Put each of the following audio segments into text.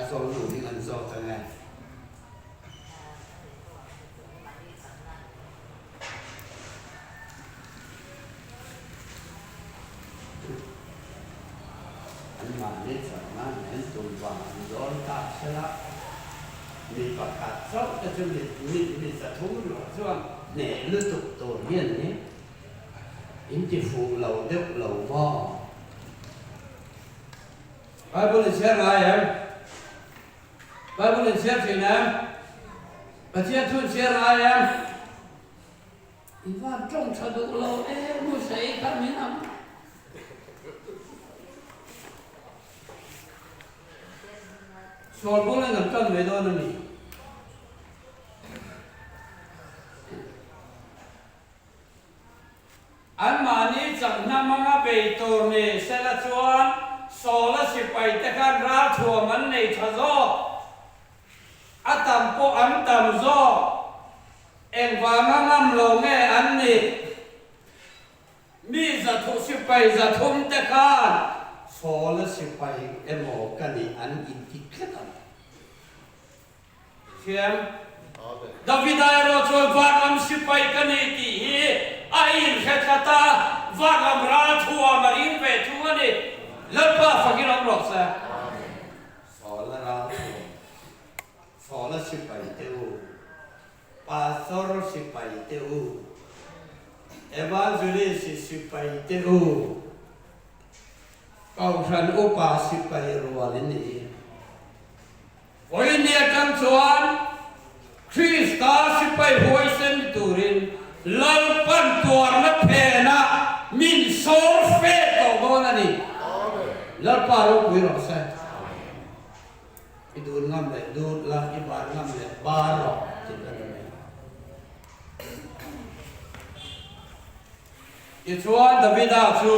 โซนอยู่ที่เงินโซนกันไงอันมาเนี่ยสามารถเห็นตัวว่าย้อนตาเชื่อมีประกาศเจ้าจะมีสะทุนหรอช่วงเนี่ยฤดูตัวเย็นนี้อินจิฟูเราเด็กเราบ่ไปบุญเชื่ออะไรอ่ะไปบุญเชื่อสินะประเทศทุนเชื่ออะไรอ่ะอีว่าจงสะดุเรามุสลิมมินะชวนพวกนั้นกันไม่โดนนี่อันมานี้จากน้ำมันไปตัวนี้เสร็จแล้วชวนโซลสิไปแต่การราชัวมันในทะโซอัตมโปอันตมโซเอ็งวางงามลงไงอันนี้มีจะทุสิไปจะทุ่มแต่การโซลสิไปเอ็มโอกันนี่อันอินทิกตันเชื่อมดาวิดายเราชวนวางสิไปกันนี่ที่ไอ้เขตตาวางราชัวมารินเวทัวนี่ลับบ้าฟังกันหรอกสิสอนละราชัวสอนละสิไปเที่ยวปาสอร์สิไปเที่ยวเอวานจุลีสิไปเที่ยวกองชันอุปาสิไปรัวลินีวันนี้กันชวนคริสต์สิไปหวยเซนตูรินลัลปันตัวนับเพนะมินโซเฟตโตโบนันี่ลัลปารุกุยรอเซดูงามเลยดูละอิบารงามเลยบารอจิตอะไรอีชวนดาวิดาชู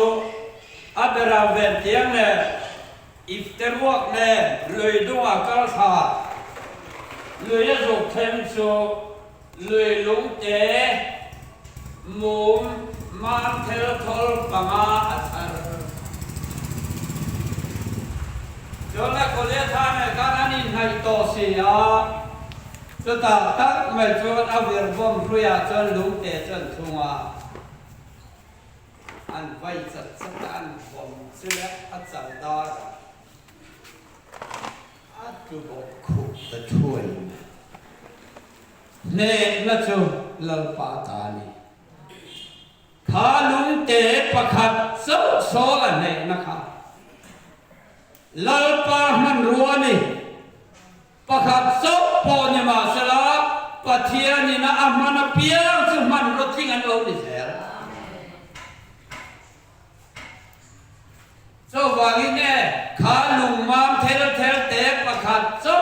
อับราเวนเทียงเนี่ยอิฟเตอร์วกเนี่ยเลยดูอากาศหาเลยจะจุกเทมชูเลยลุงเจมุมมันเทลทอลปังอาสันจนแล้วก็เลี้ยท่านเนี่ยการนี้ในโตเสียสุดท้ายตั้งไม่จนเอาเรื่องบ่มคุยจนลุงเตจนทุ่งอันไว้จัดสักอันบ่มเสียอัดสันดาอัดกูบอกขุดตะช่วยเนี่ยละจูลัลปาตานีขาลุงเตะประคัดโซ่โซ่ละเนี่ยนะครับลัลปามันรัวนี่ประคัดโซ่ปอนี่มาสละปะเทียนี่นะอามันเปียงซึ่งมันรถทิ้งอันเราดิเสียโซ่วางิเนี่ยขาลุงมามเทลเตะประคัดโซ่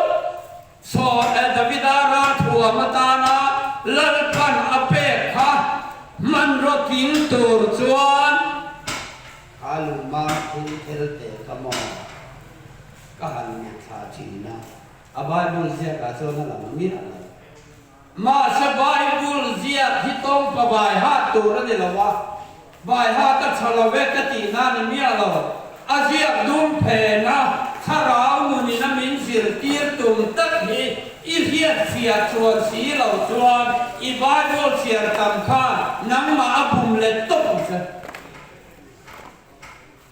โซ่ดาวิดาราทัวมาตานาลัลปันอเปกขามันรถทิ้งตัวจวนขาลุงมาทิ้งเทลเตะขโมยก็หันมาชาจีนะอบายบุลเซียกาโซนั่นแหละมีอะไรมาสบายบุลเซียที่ต้องปบายฮัตตัวนั่นเองละวะบายฮัตก็ชลเวกตีนั่นมีอะไรอาเซียดุมเพนะถ้าเรามุนีน้ำมินสิรตีร์ตุมตักฮีอีเฮียเสียชวนสีเหล่าชวนอีบายบุลเสียตำข้าน้ำมาบุมเล็ดตกซะ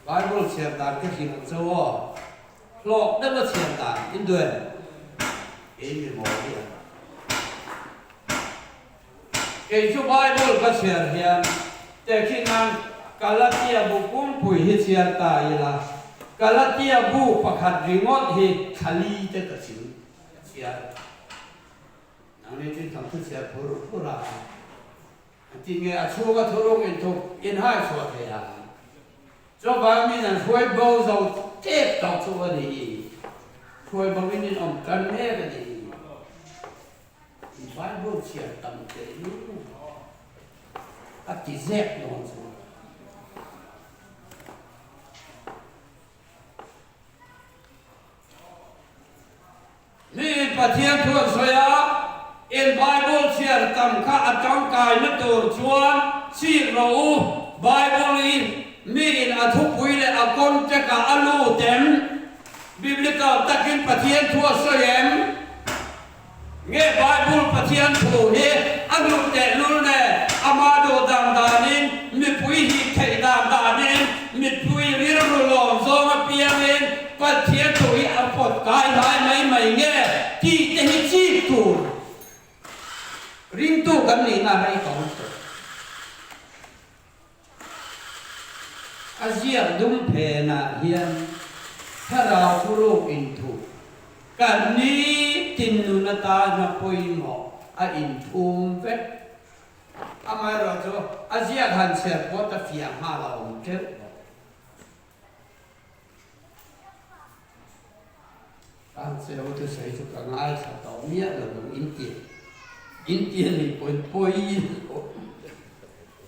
บายบุลเสียตำก็ขี้มันซัวโลกได้มาเสียตำอินเดียมีหมอเดียเกี่ยวกับบายบุลก็เสียเฮียแต่ขี้นังกาลาเตียบุกุมปุยฮิเสียตายละกาลาเตียบุประคัดริงอดฮิทะลีเตกสิเสียนั่นนี่ที่ทำทุกเสียผู้ราที่เงี้ยชัวก็ทุรงอินทุกอินให้สวดเฮียจบไปมีนั่นช่วยเบาเราเจ็บต่อตัวดีช่วยบางทีอมกันแม่ก็ดีไว้บุเสียตั้งแต่นู้นอาทิตย์แรกนอนสูนี่ประเทศทั่วโลกอินไบเบิลเสียตั้งข้าจังกายนักตัวชวนชีเราไบเบิลอินมีอินอทุกวิเลอากอนจะกะอลูเต็มเบ biblical takin pathian thua soyem nge bible pathian thu he anu te lul ne amado dang danin mi pui hi thei dang danin mi pui rir ru lom zong a piangin pathian thu hi apot kai hai mai nge ti te hi chi tu ring tu kan ni na hai kong Asia dum phenah hian thara puru into kan ni tlinna'Ni .3.2026 a in thum vet amai ro cho Asia han se po ta fia ma la om ke kan se o tu sei chu ka ngai sa to mia lo India ni poi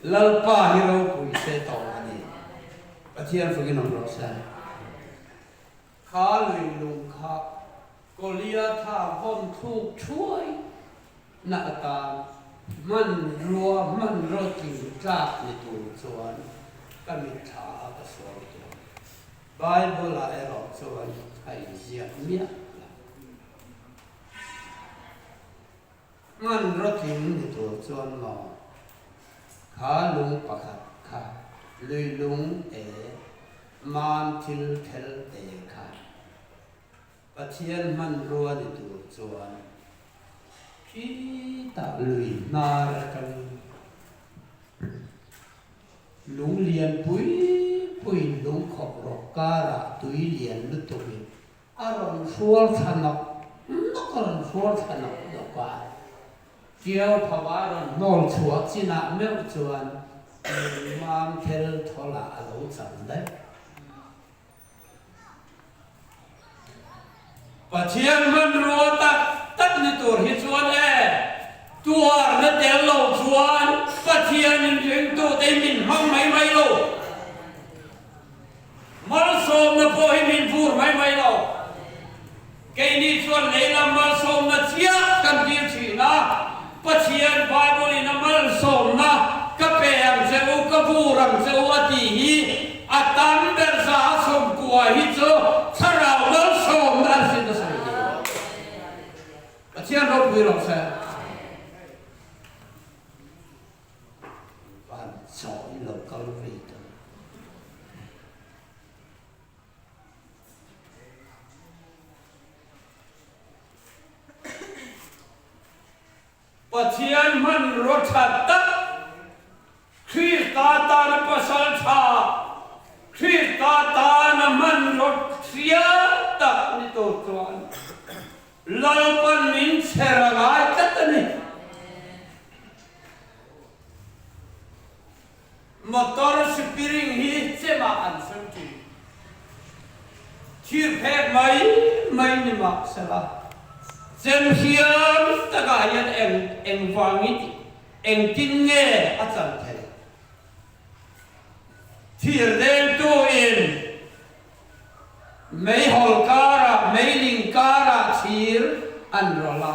lalpa hero pui se to ani pathian phugin on ro sa khá lùi lùng khá cô lia tha vong thuk chuối nạ ta man rô kinh trạc ni tu chuan kan mi tha ka so Bible la ero chuan ai zia mia man rô kinh ni tu chuan mo khá lùng pakhat kha lùi lùng man thil thel kha pathian man rua ni tu chuan khi ta lui na ra kan lung lian pui lung khop ro kara tui lian lu tu bi aron sual thanok nokon sual thanok do ka kiao phawaron nol chuak china meu chuan mam thel thola alo chan dai pathian man rua tak ni tur hi chuan Tuarna tel lo chuan pathian in ring tu te min hong mai lo mal som na po hi min fur mai lo ke ni chuan leilam mal som na chia kan dir chi na pathian bible in mal som na ka pe ang se u ka burang se u ati hi atan ber sa som kwa hi chu tharau mal som na sin da sai pathian ro pui ro sa soi lo câu vì đó pathian man ro that ta Krista ta na pasal tha Krista ta na man ro sia ta ni to chuan lalpan min serangai ta ni motor spiring hi chema an sam chi thir phek mai ni ma sala chem hiam ta ga yan eng wangi eng tin nge a chan the thir del tu in mei hol kara mei ling kara thir an rola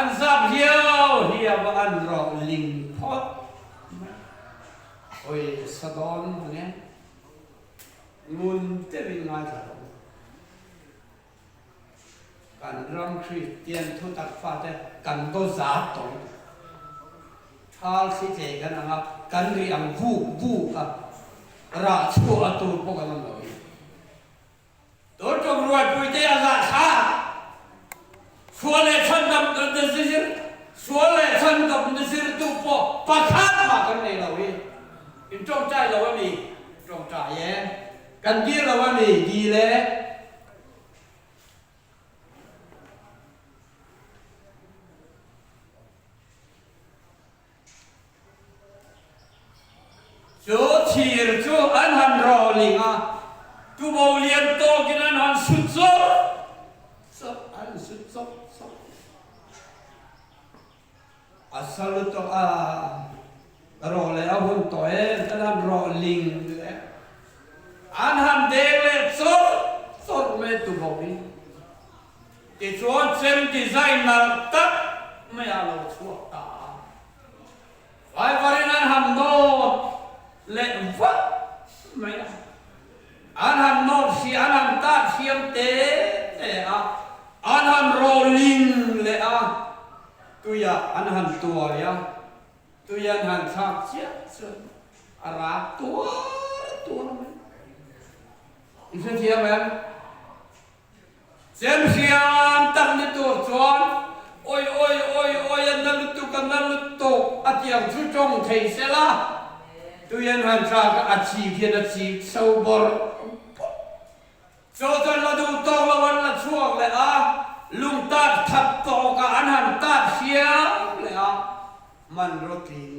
an zap hiao hiam an ro ling phot ôi sao đón nghe nguồn tế bình ngay thở cần rong Christian thu tập phát thế cần có giá tổng thal sĩ thế cái nào cần đi ăn vu cả ra chùa tôi có cái nào rồi tôi trong ruột tôi thấy ăn khá xua lệ chân đập được gì xua lệ chân đập được gì tôi bỏ bắt khát mà cái này là gì in trong trái là what me trong trái yeah cần kia là what me đi lẽ chỗ thiệt chỗ anh han rò liền tu bầu liền to cái anh han sụt sốt anh sụt asal to rồi lại ông hôn tối ta làm rồi linh nữa anh ham đêm lên sốt mê tụ bầu đi thì chỗ xem design là tất mới alo chuột ta phải anh ham nô lệ vắt mấy อันหันโนดสีอันหันตาเสียมเตะอันหันโรลิงเลยตัวยาอันหันตัวยาตัวยาหันชักเสียส่วนอาราตัวนั้นอีกเสียไหมเสียมตั้งในตัวจวนโอ้ยนั่นลุตุกันนั่นลุตุอาเจียงชุจงเทเสละตัวยาหันชักอาชีพอาชีพสาวบอลจนเราดูโตละวันละช่วงเลยลุงตัดทับโตกับอันหันตัดเสียเลยมันรถทิ้ง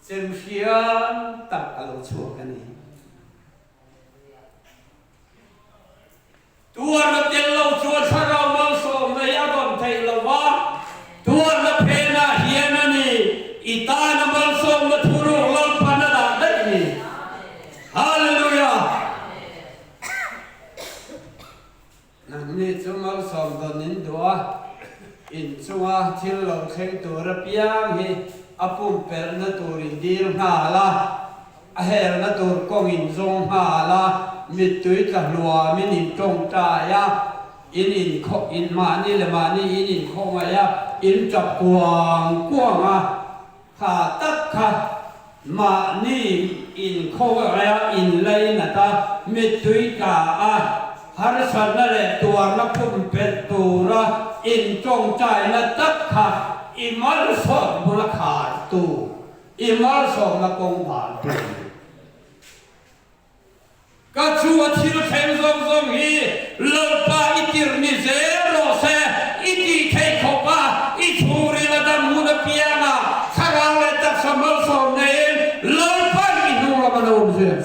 เสียตัดเราช่วงกันนี้ตัวเราเดินเราช่วยถ้าเรามาส่งในอารมณ์ไทยเราว่าตัวเราเพน่าเฮียนนี่อีตาเรามาส่งมาทุรุเราพันดาได้นี่ฮาเลลูยานั่นนี่จุมาสอนตอนนี้ตัวอินจุมาที่เราเข่งตัวระเบียงฮีอาปุ่มเปิดนั่นตัวอินดีร์หาละเฮลนั่นตัวกงอินจงหาละมิดตุยตะลัวมินิจงใจอินมานี่เลยมานี่อินคงไว้อินจับกวางขาตักขามานี่อินคงไว้อินเลยนะตามิดตุยกาฮาร์สันนั่นแหละตัวนักพุ่มเป็ดตัวอินจงใจนะตักขาอิมัลสอดบุรขาดตูอิมัลสอดละกงผ่านตูก็ชัวที่เราเห็นทรงฮีลปาอิติรนิเซโรเซอิติเทคบะอิทูริลดัมมุนเปียนาคาราเลตักสมัลสอดเนนลปาอินูรามาโนเซน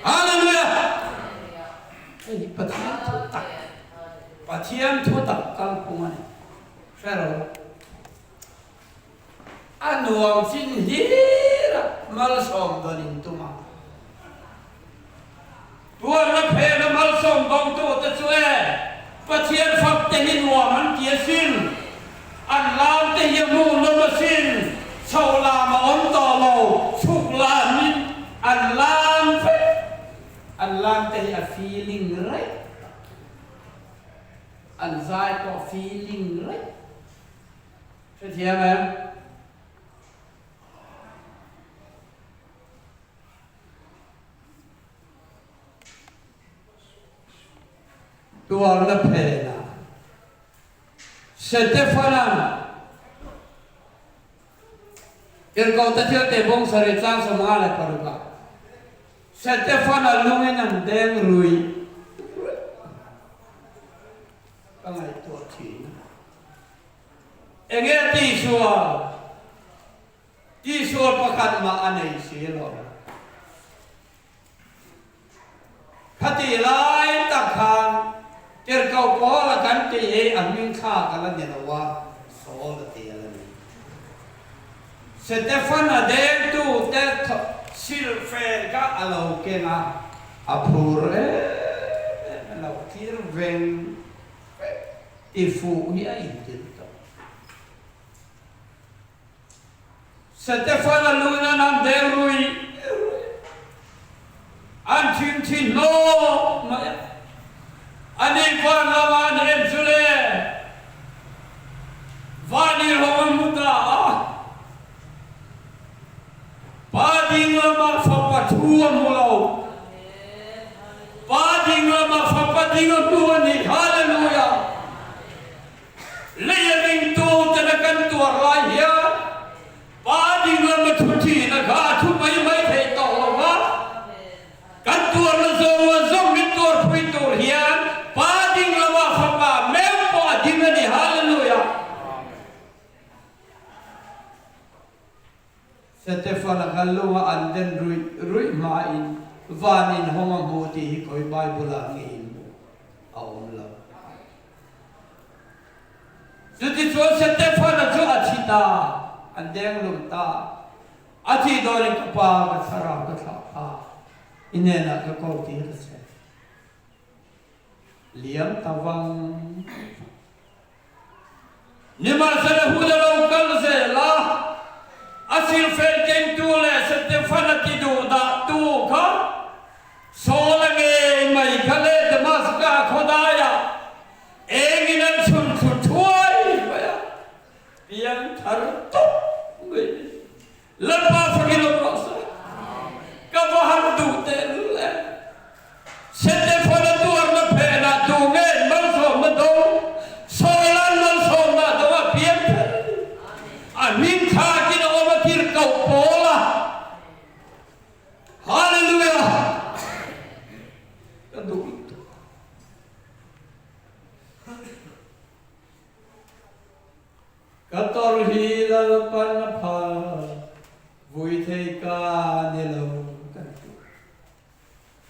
ฮาเลลูยาปะเทียนทุตักกังพุงนี่ใช่หรออันนวมสินฮีระมัลสอมดอนินตุมาตัวนักเพลมัลสอมบองตัวตะช่วยปะเทียนฟักเตหินวมันเกียสินอันลามเตยมูนมาสินชาวลามอันต่อเราชุกลามินอันลามเฟอันลามเตยfeeling right อันใจก็ feeling right ใช่เทียไหมตัวนับเพนะเสเตฟานันอิร์กอตเทียเตบงสริจังสมังอะไรปรุกะเสเตฟานันลุงนันเดงรุยก็ไงตัวทีเองที่ชัวประกันมาอันไหนเสียหรอคติไล่ตักขานเจ้าเก่าพอละกันที่อันวิ่งข้ากันแล้วเนี่ยนะว่าโซ่ละเตียเลยเสเตฟานาเดงตูเตซิลเฟนก็เราเก่งอัพรูเรเราคิดเวงอีฟูฮีอินติโตเสเตฟานาลูนานันเดรุยอันทินโนมาอันนี้ว่าเราอันเอ็มสุเลวานีโรมุตาปาดิงละมาฟับทัวมุลาปาดิงละมาฟับดิงตัวนี้ฮาเลลูยาเลี้ยงตัวจะนักันตัวไรเหี้ยปาดิงละมาทุทีนะข้าทุไม่เทต่อวะกันตัวละซงมิตัวพุยตัวเหี้ยปาดิงละมาฟับแม่ปาดิงนี่ฮาเลลูยาเสเตฟานักันลูกอันเดนรุยมาอินวานินห้องมูตีฮิคอยไบเบิลอังอินเอาละจุดที่ชัวเสเตฟานักชัวอาทิตาอันเดงลุมตาอาทิตย์โดนกับปากับสระกับทับอินเนนักก็ตีรัสเลี้ยงตะวังนิมาสระหูดเราคัลเซล่าอาศิลเฟนเก่งตัวเลยเสเตฟานักที่ดูดาตัวเขาโซลังเอ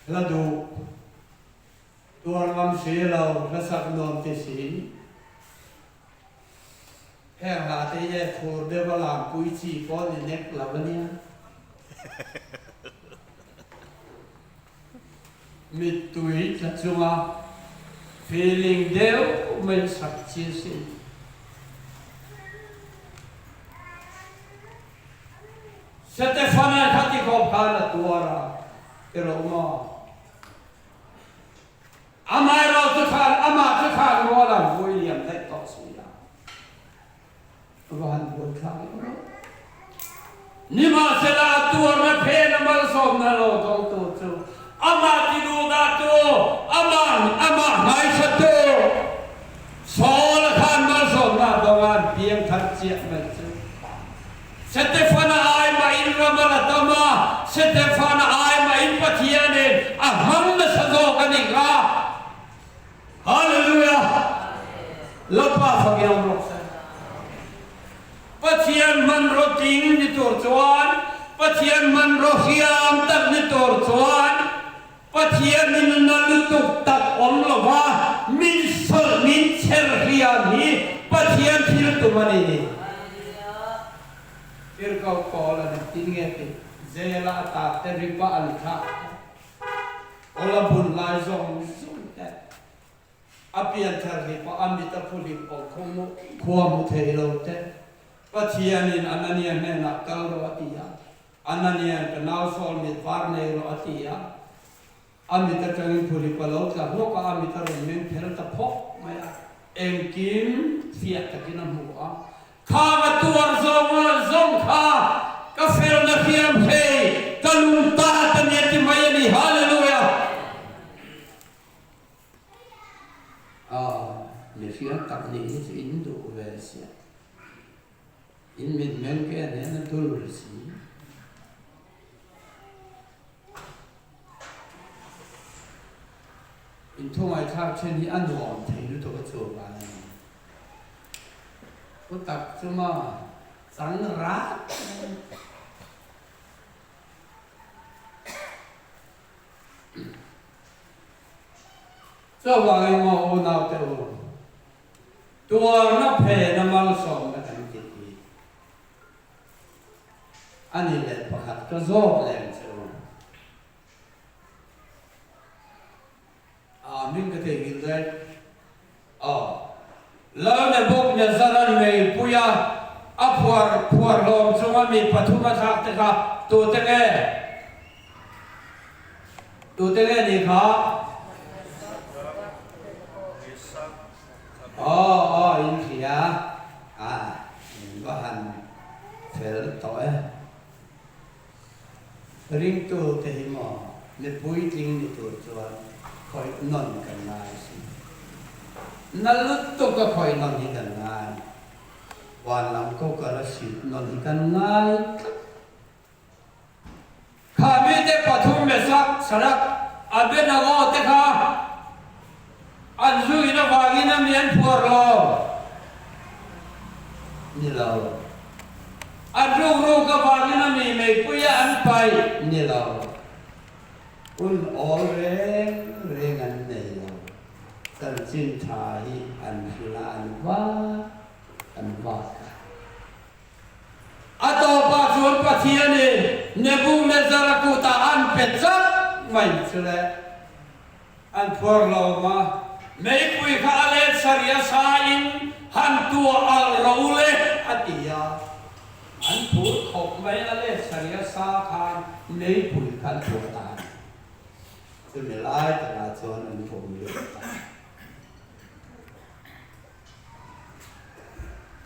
เราดูตัวลำสีเราและสักนวมที่สีแค่หาที่แยกโคเดวลามปุยชีก้อนเน็กหลับวันนี้มีตุยจะจัง feeling เดียวไม่สักชีสิสเตฟานาทัติโกพานาตัวเราเอโรมาอามาเราจะขาดอามาจะขาดว่าเราวิลเลียมได้ต่อสู้ยาวันบุญข้านี่มาเสลาตัวนักเพนมาสมนาโลตองตัวจูอามาติดูดาตัวอามาไม่สตัวโซลขานมาสมนาตะวันเพียงทัดเจียมันจูสเตฟานาไอมาอินรามาลตมาสเตฟานาไอมาอินปัทยานีอาหันมาสะโดกันอีกละฮาเลลูยาลบป้าฟังยังรู้สึกปัทยานมันรติงนิตัวจวนปัทยานมันรหิยามตักนิตัวจวนปัทยานมินนัลตุกตักอมลวะมินเชอร์ฮิยานีปัทยานที่ตุมันนี่फिर कौ कॉल ने तिंगे ते जेला ता ते रिपा अलखा ओला बुन लाई जों ते अपियन थर रिपा अमिता पुली ओ खोमु थेलो ते पथियानिन अननिया ने ना कल रो अतिया अननिया के नाव सोल में वारने रो अतिया अमिता चंगी पुली पलो का हो का अमिता रो में फिर त फो मया एंकिन फिया तकिन हुआข้ามาตัวซงข้ากาเฟลนักเรียนเพย์ตะลุงตาตะเนียติมายันฮาเลลูยามีเสียงตักนี้อินโดเวเซียอินมิดเมนเกเนนตุลสีอินทุ่งไอข้าเช่นนี้อันวอนเทลุตัวโจบานก็ตักจะมาสังรักเจ้าว่าไอ้หมอโนาเตอตัวนับเพน้ำมันส่งกันจิตดีอันนี้แหละประคัดก็โซ่แรงเจ้ามิ่งก็เทียกินได้แล้วในบุกเนี่ยสารมีปุยาอัพวาร์ลมจงมีปฐุมทักษ์นะครับตัวเตงนี่ครับอินเดียบ้านเฟลตัวริงตัวเตหิมอในปุยริงนี่ตัวจวนคอยนอนกันนายสินั่นลุตตุก็คอยนอนที่กันง่ายวันหลังก็กระสิบนอนที่กันง่ายข้ามีแต่ปฐุมเมสักสระอันเป็นนกอเตค่ะอันซุยนะวากินะเมียนพัวรอนี่เราอันรูกับวากินะมีไม่ปุยอันไปนี่เราอุนออเรงอันเนี่ยตันจินทายอันฟิลาอันว่าอัตโตปะชวนปะเทียนีเนบุเนซาลกุตาอันเป็ดซักไม่เฉลยอันพวกเรามาไม่คุยกับอะไรสริยสาอินหันตัวอัลเราเลอติยาอันพูดขบไม่อะไรสริยสาคานไม่คุยกันตัวตาจะไม่ไล่ตลาดชนอันผมเยอะ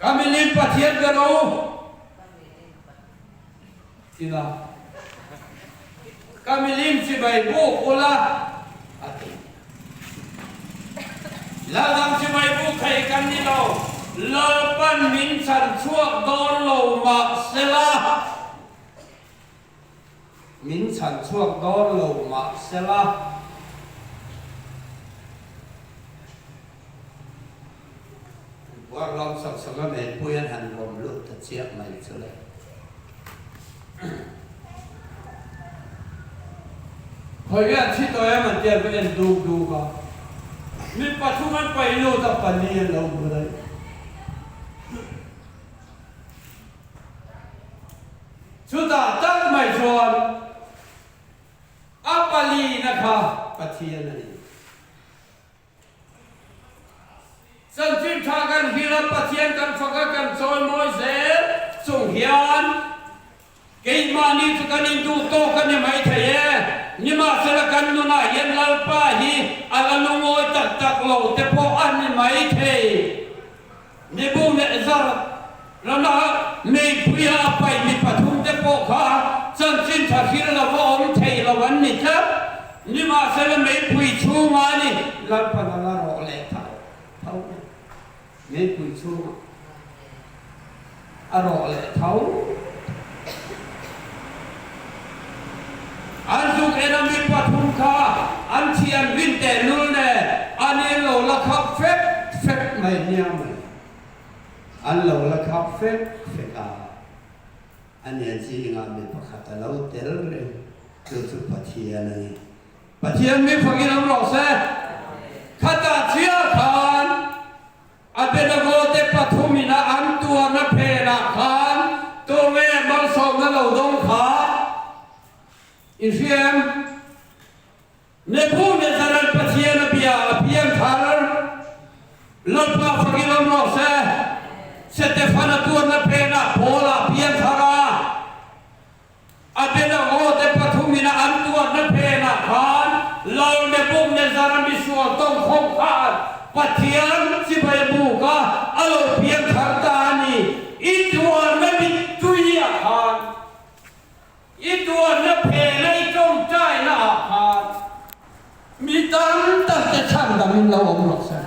kami lipat hiat garo sila kami lim si baibu pula ati lalang si baibu kai kan ni lo lepan min san chuak don lo ma sela min san chuak don lo ma selaว่าเราสักสักเมตรพูดหันลมลุกตะเชียบไม่เฉลยพ อยแก่ที่ตัวมันเจ็บเป็นดูก็มีปัจจุบันไปโลตปันนี้เราไม่ได้สุดาตั้งไม่ชวนอัปปาลีนะคะปะเทียนนี่สันติทากันพิรปะเทียนกันฟักกันโซนมอยเสส่งเฮียนเกี่ยมานี่ทุกันอินดูโตกันยังไม่เทียนี่มาสละกันนู่นน่ะยันลาป้าฮีอาลาลุงโอยตักโลแต่พออันนี่ไม่เทียนี่บุ้มเนี่ยซาแล้วนะไม่พูดอะไรมีปัจจุบันแต่พอข้าสันติทาคิดละว่าอมเทียละวันนี้ครับนี่มาสละไม่พูดชูมานี่ลาป้าละรอเลยท่าไม่พูดชูอร่อยเลยเท่าอันสุกเอ็นมีปัจจุบันข้าอันเชียนวินเตนุลเนี่ยอันนี้เราละครับเฟกไม่เนี่ยมันอันเราละครับเฟกอันนี้จริงๆมีประคัตเราเตลเลยคือสุปฏิยานี่ปฏิยามีฟังกินเราเสร็จขัดเชียขานอาเบนโกเตปฐุมินาอันตัวนับเพนักขานตัวเวบังสองนั่นเราดงขาอินเชียมเนบูเนซารันปฏิยานพิยาพิยันทาร์ลบมาฟังกินเราเสร็จเสตฟานาตัวนับเพนักโพลาพิยันทาราอาเบนโกเตปฐุมินาอันตัวนับเพนักขานเราเนบูเนซารันมิสวาต้องคงขาดปัจเจียนสิบายบุกะอโลเพียงขัดตานีอีตัวนับตุยหานอีตัวนับเพลย์จงใจนะหานมีตั้งแต่ช่างดำมินเราอมหลอกเสีย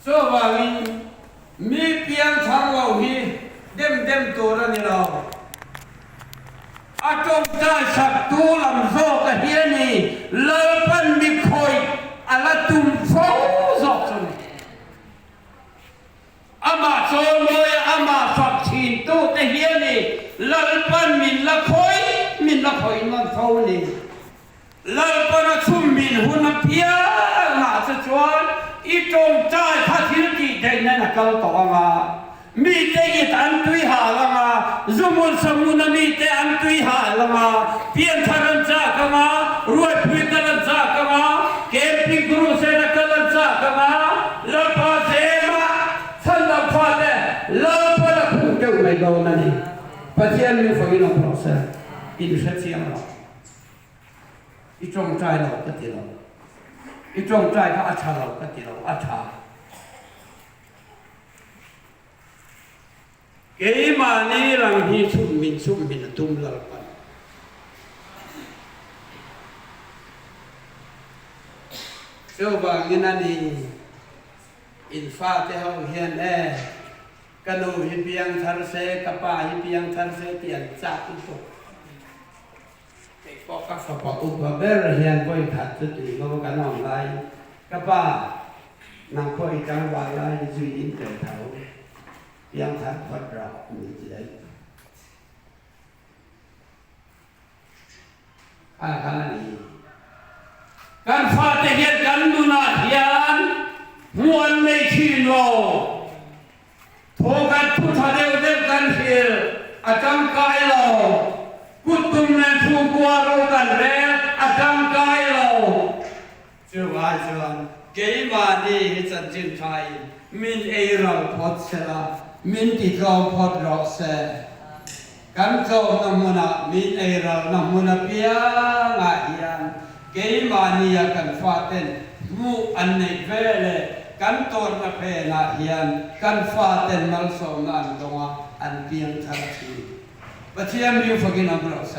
สว่างมีเพียงทางเราฮีเด็มตัวนี่เราอาจงใจสักตัวลำโซ่กับเฮียนี่เลิกปันมีคอยอาตุมฟาวซอกซนอามาโซโมยอามาฟักชินตู้แต่เฮียนี่ลลปันมินละคอยมันฟาวนี่ลลปันชุมมินหุ่นเพียมาสจวนอีจงใจพัฒนีเด่นนั่นก็ตัวมามีแต่ยิดอันตุยหาละมาจุมุนสมุนมีแต่อันตุยหาละมาเพียงทารันจากมารวยพิจารณาจากมาเก็บพิกรุเสนกัลจากมาลาปาเซมาสันดาฟาเดลาปาละคุเจ้าไม่โดนนั่นนี่ปัจจัยมีฝั่งนี้เราพร้อมเสร็จอีดุเสียงเราอีจงใจเราก็ตีเราอีจงใจก็อาชาเราก็ตีเราอาชาเกี่ยมานี่หลังที่ชุมมินตุ้มลลปันเจ้าบางยินนี่อินฟ้าเจ้าเฮียนกันดูฮิเปียงทาร์เซกับป้าฮิเปียงทาร์เซเตียนจากทุกคนเด็กก็กับฝาอุปเบรเฮียนก็อีกขัดจุดนี้ก็กันน้องไล่กับป้านางก็อีกจังหวะไล่จุยอินเตอร์เท้ายังทักพัดเรามีใจขณะนี้การฟาดเหตุการณ์ดูน่าเฮียนมวนไม่ชินโลโทกันพุทธเดวกันเฮียอาจารย์กายเรากุตุมในทูกัวเรากันเร่อาจารย์กายเราเจ้าว่าเจ้าเกี่ยมาดีจันจินไทยมินเอเราพอดเสลามินติดเราพอดเราเสกันเจ้านำมุนามินเอเรานำมุนาเปียงอาเฮียนเกี่ยมานีกันฟาเต้นมูอันนี้เวลกันตัวนับเพนาเฮียนกันฟาเต้นมัลสองนันตรงอันเพียงทัศน์ปัจจัยมีฟังกินอันเราเส